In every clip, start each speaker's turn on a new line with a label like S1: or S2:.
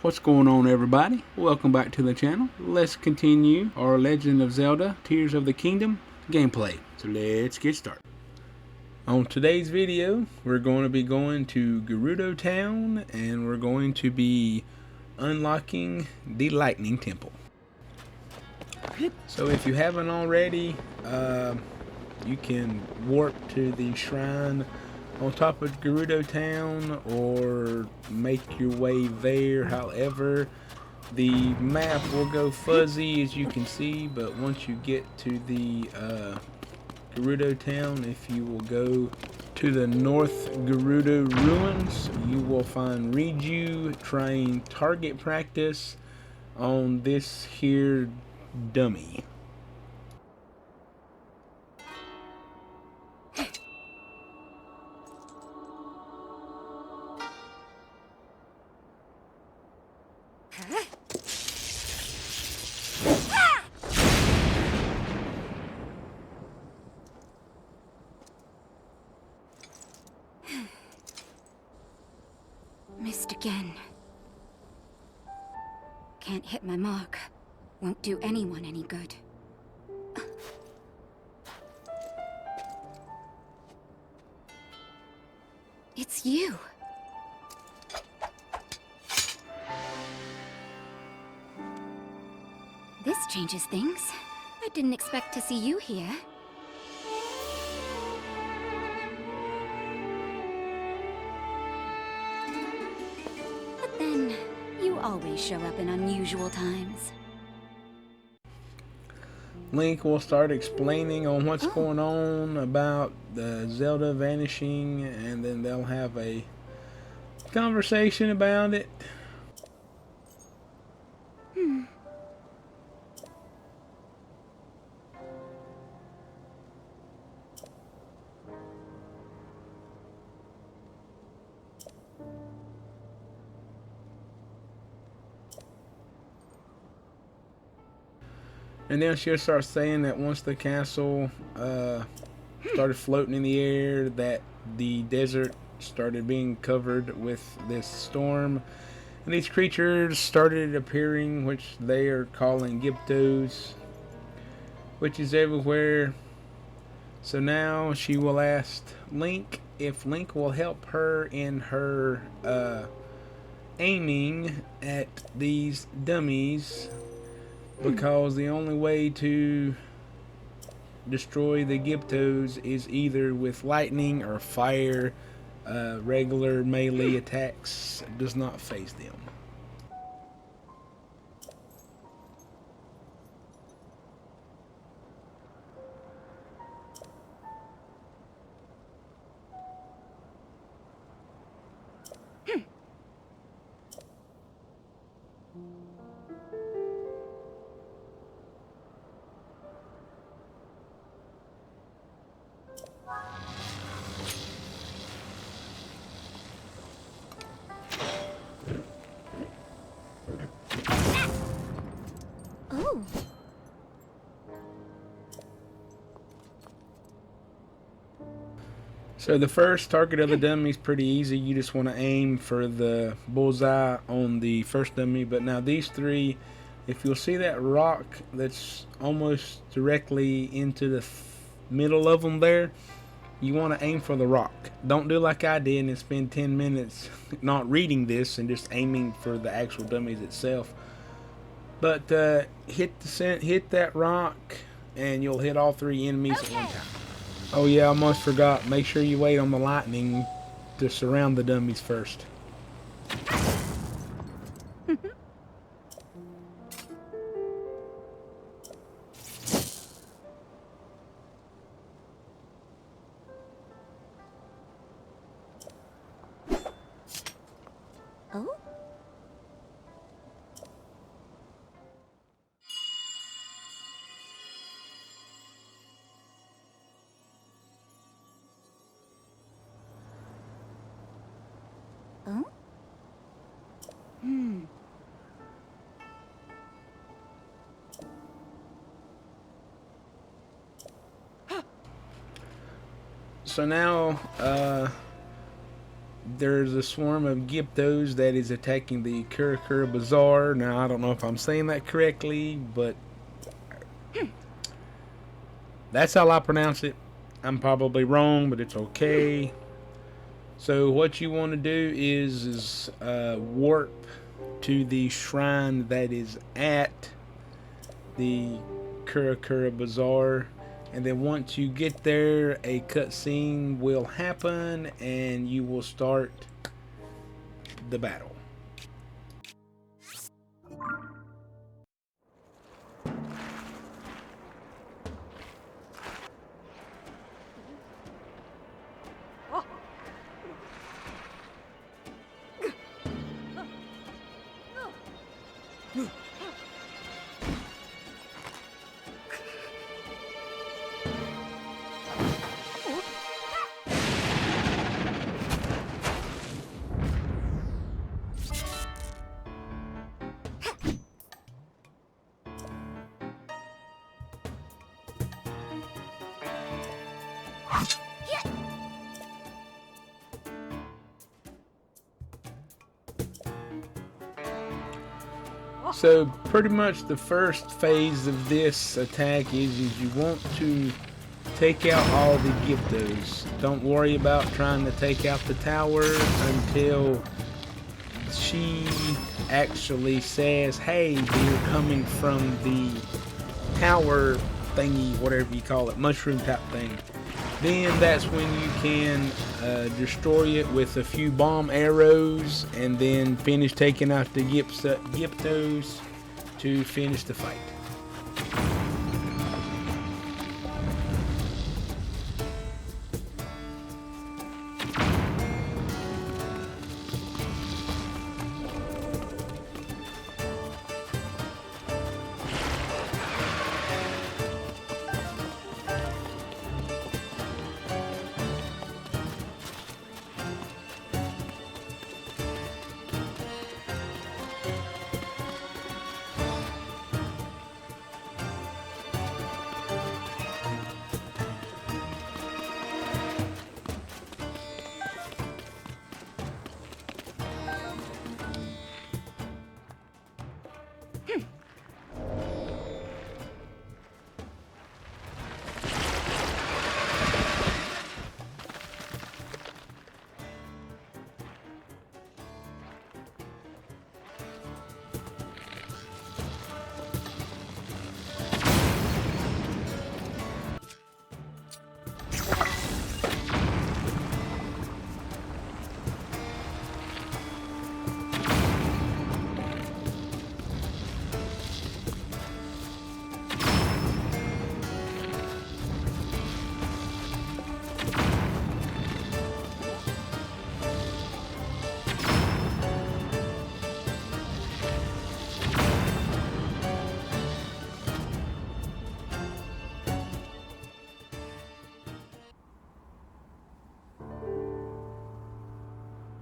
S1: What's going on, everybody? Welcome back to the channel. Let's continue our Legend of Zelda Tears of the Kingdom gameplay. So let's get started. On today's video, we're going to be going to Gerudo Town and we're going to be unlocking the Lightning Temple. So if you haven't already, you can warp to the shrine on top of Gerudo Town or make your way there. However, the map will go fuzzy as you can see, but once you get to the Gerudo Town, if you will go to the North Gerudo Ruins, you will find Riju trying target practice on this here dummy.
S2: Missed again. Can't hit my mark. Won't do anyone any good. It's you. This changes things. I didn't expect to see you here. But then, you always show up in unusual times.
S1: Link will start explaining on what's going on about the Zelda vanishing, and then they'll have a conversation about it. And then she'll start saying that once the castle started floating in the air, that the desert started being covered with this storm. And these creatures started appearing, which they are calling Gyptos, which is everywhere. So now she will ask Link if Link will help her in her aiming at these dummies, because the only way to destroy the Gyptos is either with lightning or fire. Regular melee attacks does not phase them.
S2: Oh.
S1: So the first target of the dummy is pretty easy. You just want to aim for the bullseye on the first dummy. But now these three, if you'll see that rock that's almost directly into the middle of them there, you want to aim for the rock. Don't do like I did and spend 10 minutes not reading this and just aiming for the actual dummies itself. But hit that rock and you'll hit all three enemies at one time. Oh yeah, I almost forgot. Make sure you wait on the lightning to surround the dummies first.
S2: Oh? Oh?
S1: So now there's a swarm of Gyptos that is attacking the Kurakura Bazaar. Now, I don't know if I'm saying that correctly, but that's how I pronounce it. I'm probably wrong, but it's okay. So what you want to do is warp to the shrine that is at the Kurakura Bazaar, and then once you get there, a cutscene will happen, and you will start the battle. So pretty much the first phase of this attack is you want to take out all the Gyptos. Don't worry about trying to take out the tower until she actually says, hey, they're coming from the tower thingy, whatever you call it, mushroom type thing. Then that's when you can destroy it with a few bomb arrows, and then finish taking out the Gyptos to finish the fight.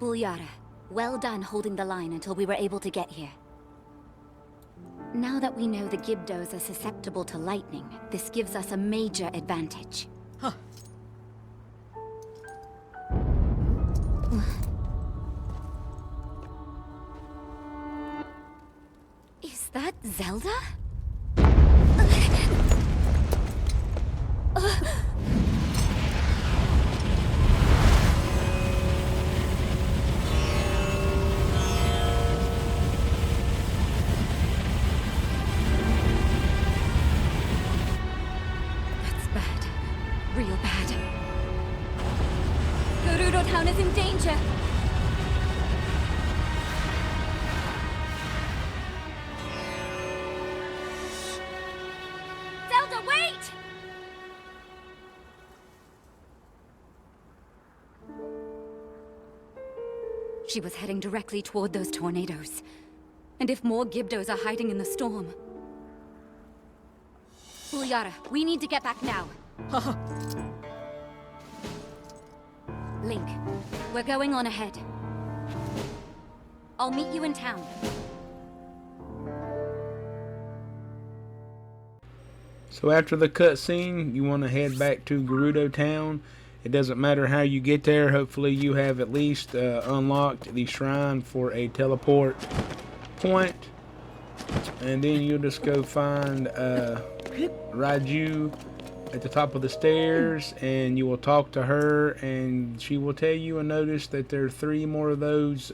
S2: Bulyara, well done holding the line until we were able to get here. Now that we know the Gyptos are susceptible to lightning, this gives us a major advantage.
S3: Huh.
S2: Is that Zelda? Real bad. Gerudo Town is in danger! Zelda, wait! She was heading directly toward those tornadoes. And if more Gyptos are hiding in the storm... Bulyara, we need to get back now. Link, we're going on ahead. I'll meet you in town.
S1: So after the cutscene, you want to head back to Gerudo Town, It doesn't matter how you get there. Hopefully you have at least unlocked the shrine for a teleport point. And then you'll just go find Riju at the top of the stairs, and you will talk to her, and she will tell you and notice that there are 3 more of those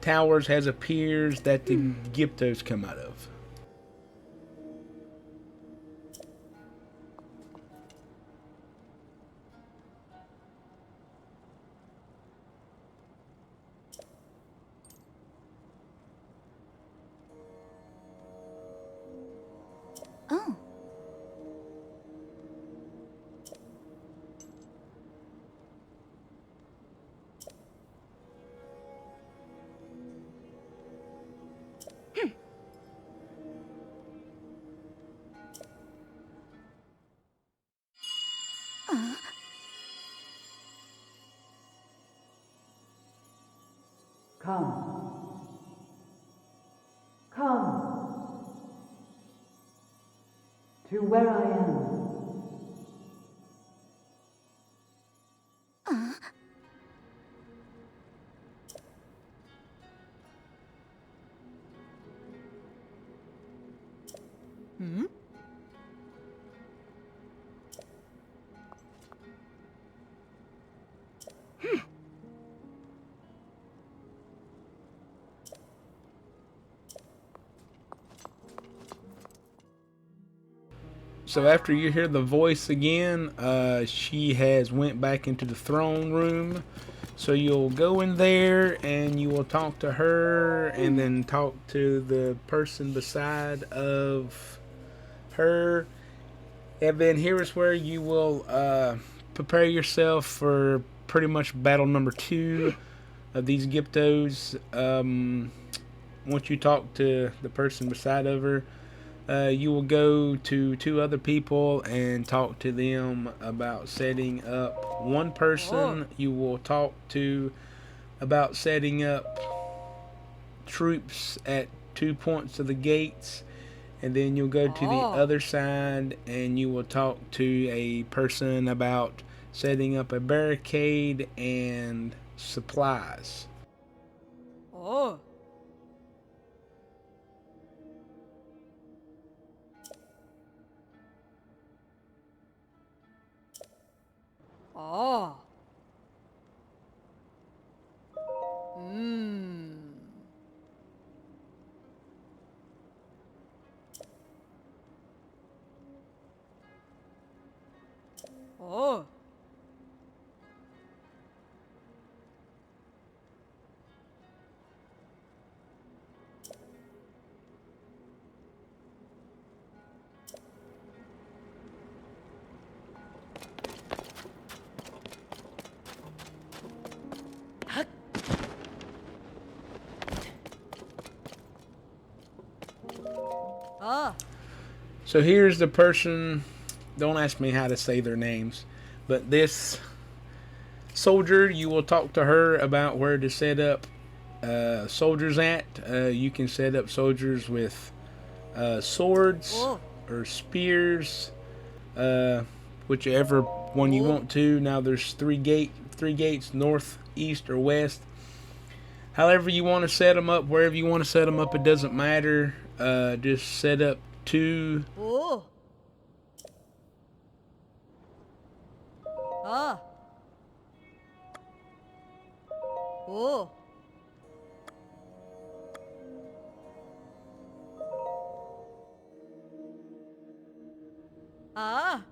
S1: towers has appears that the Gyptos come out of.
S2: Oh.
S3: Come. Come. To where I am.
S2: Hmm?
S1: So after you hear the voice again, she has went back into the throne room. So you'll go in there and you will talk to her, and then talk to the person beside of her. And then here is where you will prepare yourself for pretty much battle number 2 of these Gyptos. Once you talk to the person beside of her, you will go to 2 other people and talk to them about setting up. One person you will talk to about setting up troops at 2 points of the gates, and then you'll go to the other side and you will talk to a person about setting up a barricade and supplies.
S4: Oh. Oh. Oh. Ah.
S1: So here's the person, don't ask me how to say their names, but this soldier, you will talk to her about where to set up soldiers at. You can set up soldiers with swords or spears, whichever one you want to. Now there's three gates, north, east, or west. However you want to set them up, wherever you want to set them up, it doesn't matter. Just set up 2.
S4: Oh. Ah. Oh. Ah.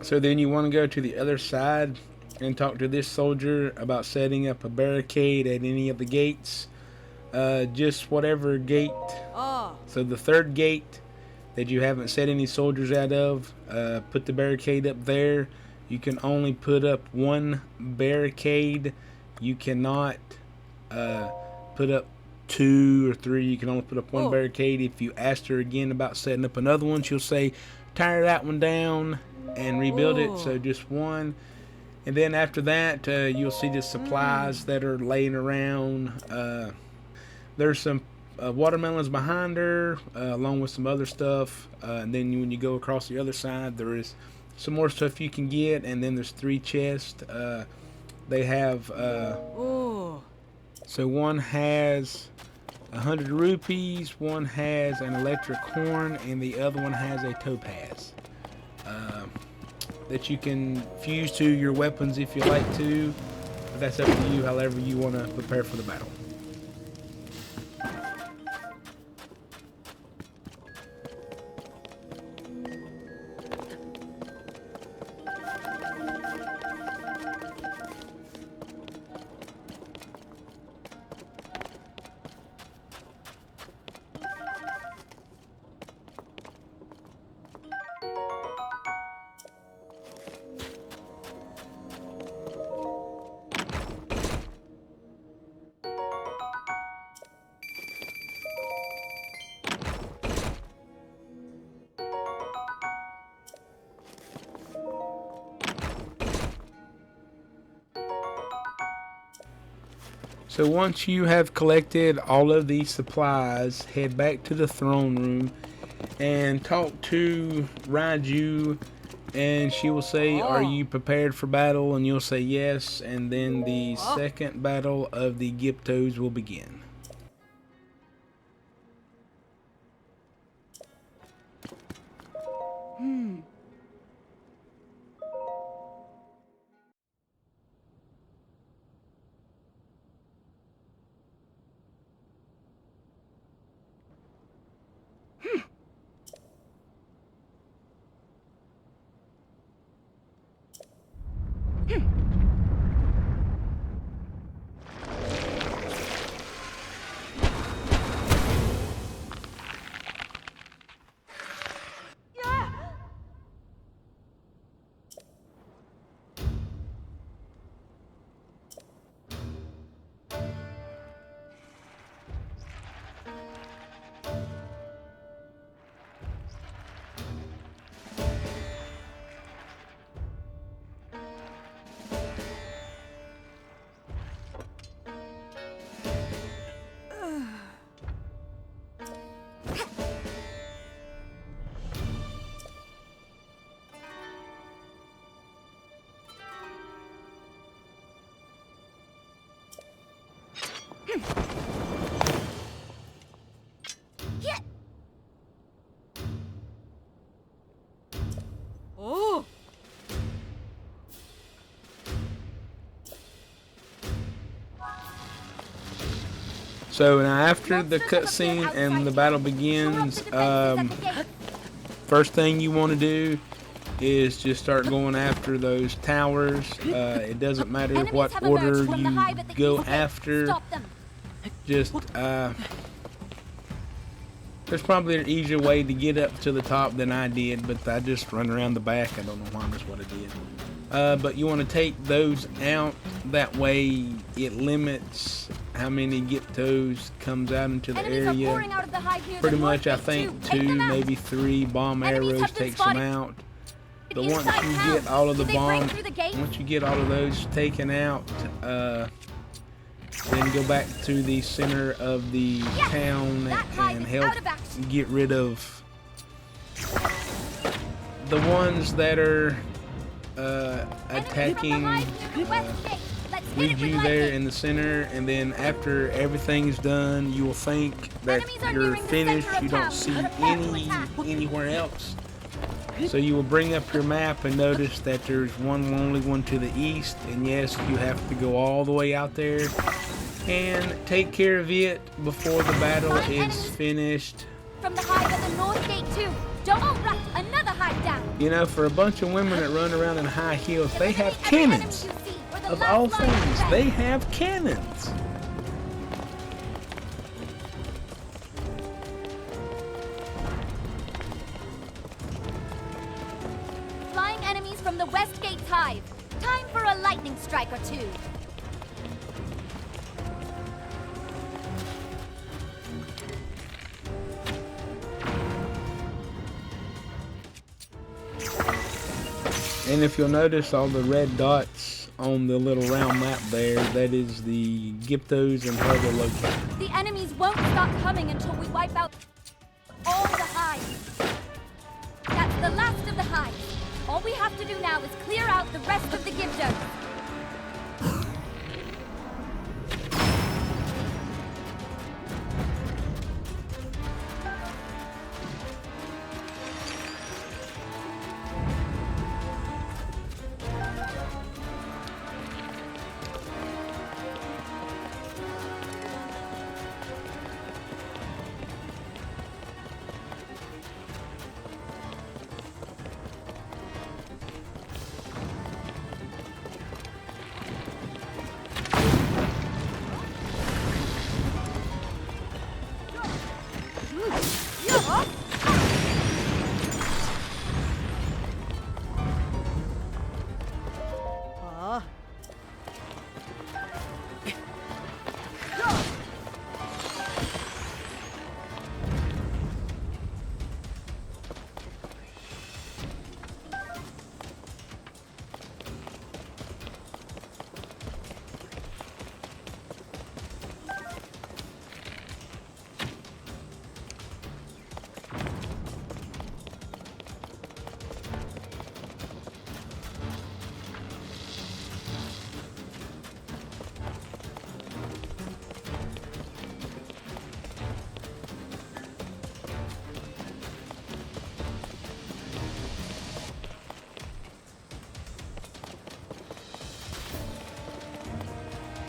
S1: So then you want to go to the other side and talk to this soldier about setting up a barricade at any of the gates. Just whatever gate. So the 3rd gate that you haven't set any soldiers out of, put the barricade up there. You can only put up 1 barricade. You cannot put up 2 or 3. You can only put up one
S4: Oh.
S1: barricade. If you asked her again about setting up another one, she'll say, tear that one down and rebuild it. So just one. And then after that, you'll see the supplies that are laying around. There's some watermelons behind her, along with some other stuff. And then when you go across the other side, there is some more stuff you can get. And then there's 3 chests. They have...
S4: Oh.
S1: So one has 100 rupees, one has an electric horn, and the other one has a topaz. That you can fuse to your weapons if you like to. But that's up to you, however you want to prepare for the battle. So once you have collected all of these supplies, head back to the throne room and talk to Riju, and she will say, are you prepared for battle? And you'll say yes, and then the second battle of the Gyptos will begin.
S4: Oh.
S1: So now after the cutscene and the battle begins, first thing you want to do is just start going after those towers. It doesn't matter what order you go after. Just there's probably an easier way to get up to the top than I did, but I just run around the back. I don't know why, that's what I did. But you want to take those out. That way it limits how many Gyptos comes out into the area. Pretty much, I think 2, maybe 3 bomb arrows takes them out. But once you get all of the once you get all of those taken out, then go back to the center of the town and help get rid of the ones that are attacking Riju there in the center. And then after everything's done, you will think that you're finished. You don't see anywhere else. So you will bring up your map and notice that there's only one to the east, and yes, you have to go all the way out there and take care of it before the battle is finished.
S2: From the hive at the north gate too. Don't right, another hive down.
S1: You know, for a bunch of women that run around in high heels, they have cannons. Of all things, they have cannons.
S2: Flying enemies from the west gate's hive. Time for a lightning strike or two.
S1: And if you'll notice all the red dots on the little round map there, that is the Gyptos and how they're located.
S2: The enemies won't stop coming until we wipe out all the hives. That's the last of the hives. All we have to do now is clear out the rest of the Gyptos.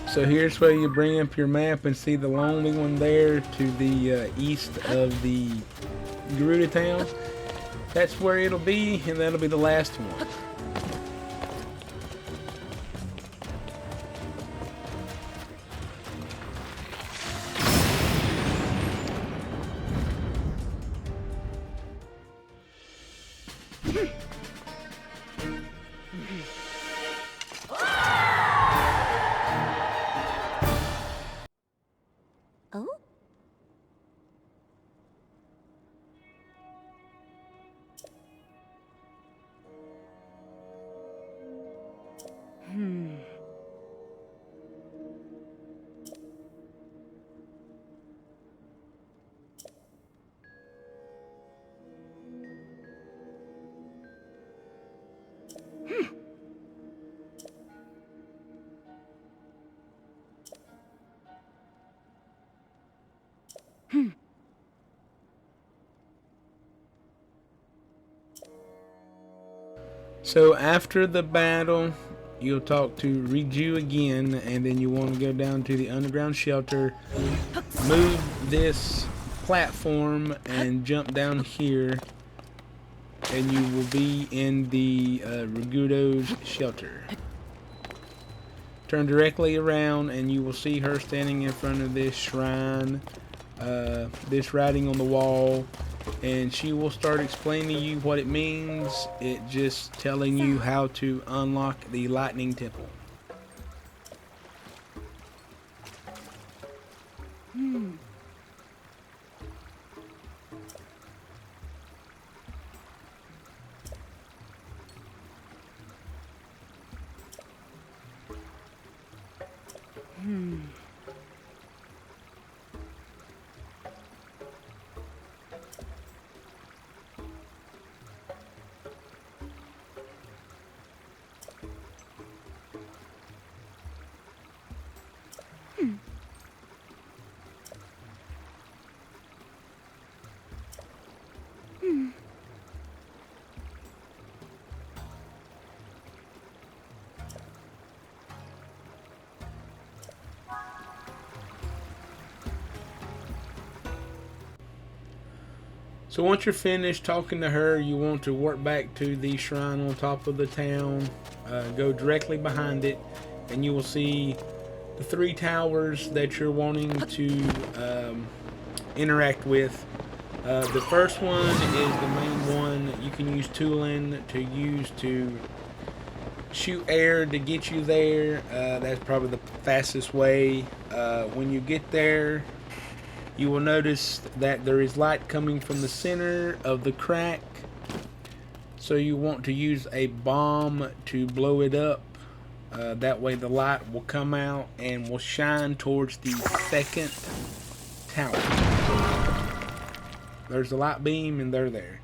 S1: So here's where you bring up your map and see the lonely one there to the east of the Gerudo Town. That's where it'll be, and that'll be the last one.
S2: Oh?
S1: So after the battle, you'll talk to Riju again, and then you want to go down to the underground shelter, move this platform, and jump down here, and you will be in the Resurrect's shelter. Turn directly around, and you will see her standing in front of this shrine, this writing on the wall. And she will start explaining to you what it means. It just telling you how to unlock the lightning temple. So once you're finished talking to her, you want to work back to the shrine on top of the town. Go directly behind it, and you will see the 3 towers that you're wanting to interact with. The first one is the main one. You can use tooling to shoot air to get you there. That's probably the fastest way. When you get there, you will notice that there is light coming from the center of the crack. So you want to use a bomb to blow it up. That way the light will come out and will shine towards the second tower. There's the light beam and they're there.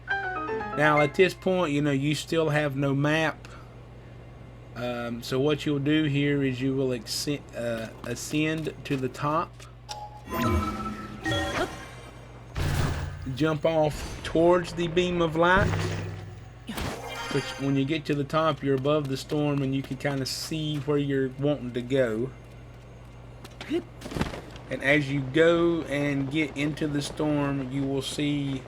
S1: Now at this point, you know, you still have no map. So what you'll do here is you will ascend to the top. Jump off towards the beam of light. Which, when you get to the top, you're above the storm and you can kind of see where you're wanting to go. And as you go and get into the storm, you will see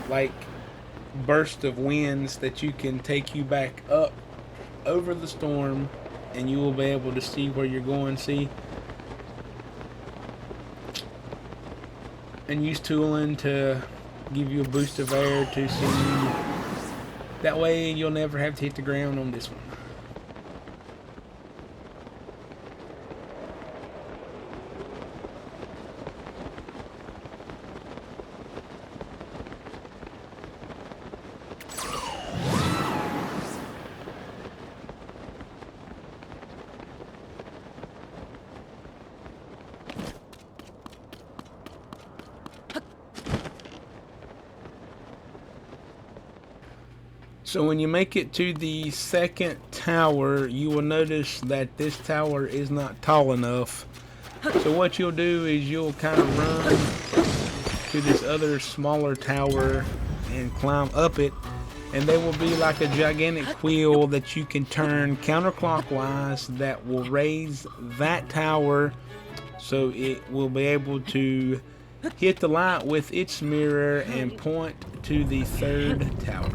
S1: like bursts of winds that you can take you back up over the storm, and you will be able to see where you're going. See, and use tooling to give you a boost of air to see. That way you'll never have to hit the ground on this one. So when you make it to the second tower, you will notice that this tower is not tall enough. So what you'll do is you'll kind of run to this other smaller tower and climb up it. And there will be like a gigantic wheel that you can turn counterclockwise that will raise that tower, so it will be able to hit the light with its mirror and point to the third tower.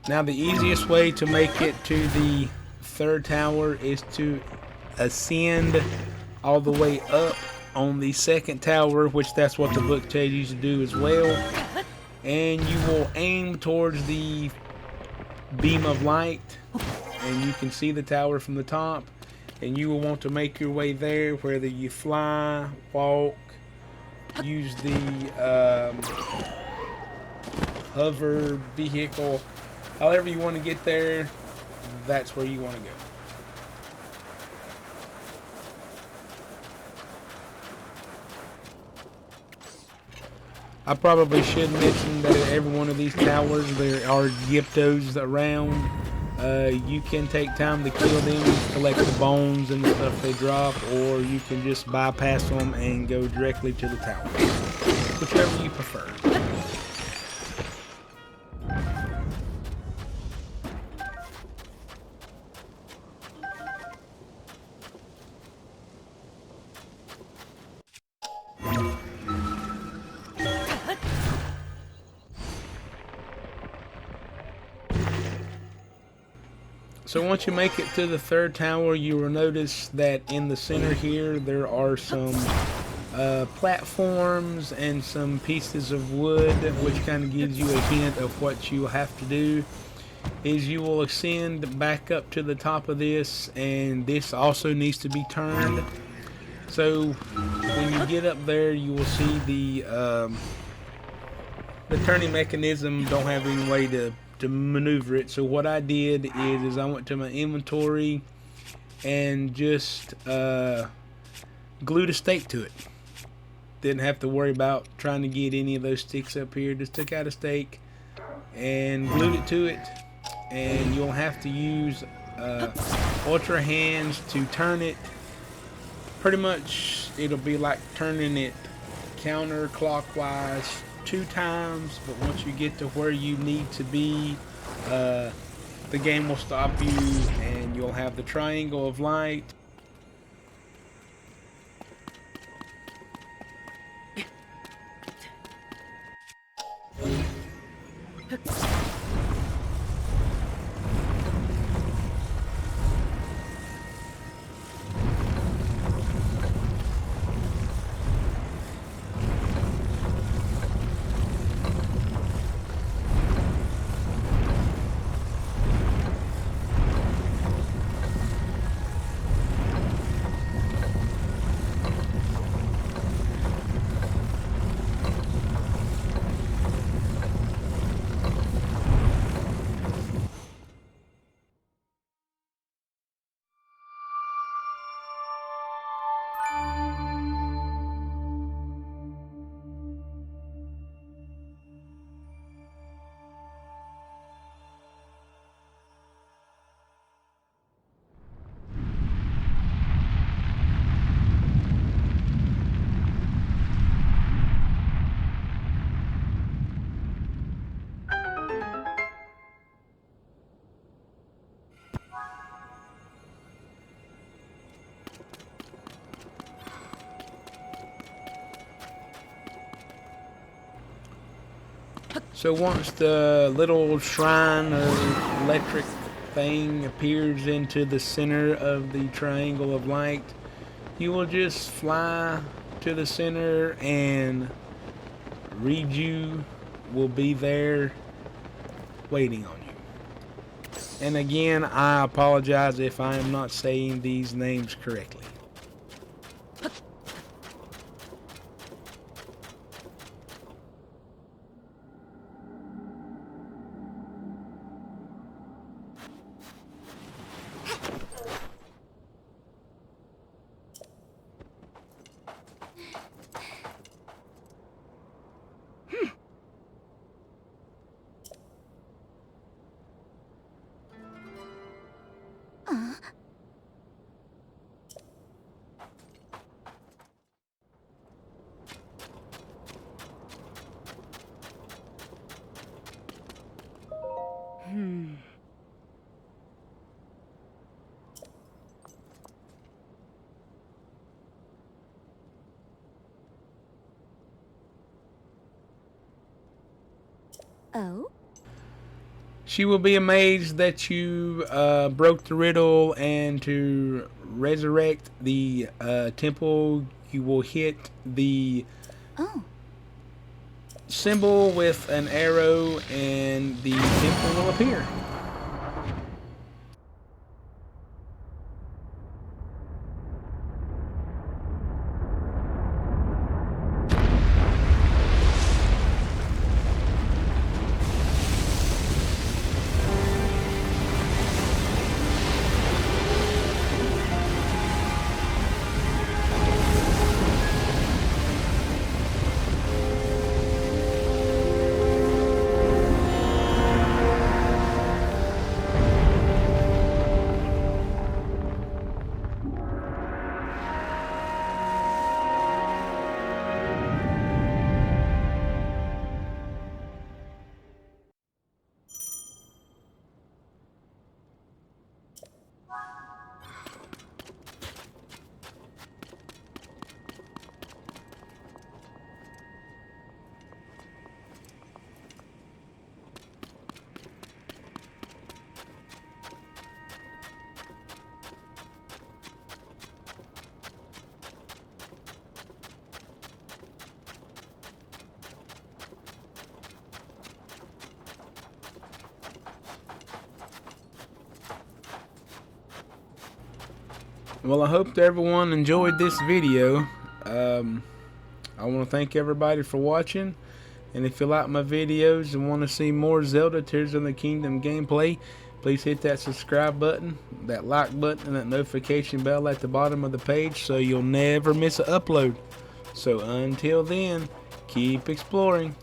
S1: Now the easiest way to make it to the third tower is to ascend all the way up on the second tower, which that's what the book tells you to do as well. And you will aim towards the beam of light, and you can see the tower from the top, and you will want to make your way there, whether you fly, walk, use the hover vehicle. However you want to get there, that's where you want to go. I probably should mention that at every one of these towers there are gyptos around. You can take time to kill them, collect the bones and the stuff they drop, or you can just bypass them and go directly to the tower. Whichever you prefer. So once you make it to the third tower, you will notice that in the center here there are some platforms and some pieces of wood, which kind of gives you a hint of what you have to do. Is you will ascend back up to the top of this, and this also needs to be turned. So when you get up there, you will see the turning mechanism don't have any way to maneuver it. So what I did is I went to my inventory and just glued a stake to it. Didn't have to worry about trying to get any of those sticks up here. Just took out a stake and glued it to it, and you'll have to use ultra hands to turn it. Pretty much it'll be like turning it counterclockwise 2 times, but once you get to where you need to be, the game will stop you and you'll have the triangle of light. So once the little shrine or electric thing appears into the center of the triangle of light, you will just fly to the center and Riju will be there waiting on you. And again, I apologize if I am not saying these names correctly.
S2: Oh?
S1: She will be amazed that you broke the riddle, and to resurrect the temple, you will hit the
S2: Oh.
S1: symbol with an arrow and the temple will appear. Well, I hope that everyone enjoyed this video. I want to thank everybody for watching. And if you like my videos and want to see more Zelda Tears of the Kingdom gameplay, please hit that subscribe button, that like button, and that notification bell at the bottom of the page so you'll never miss an upload. So until then, keep exploring.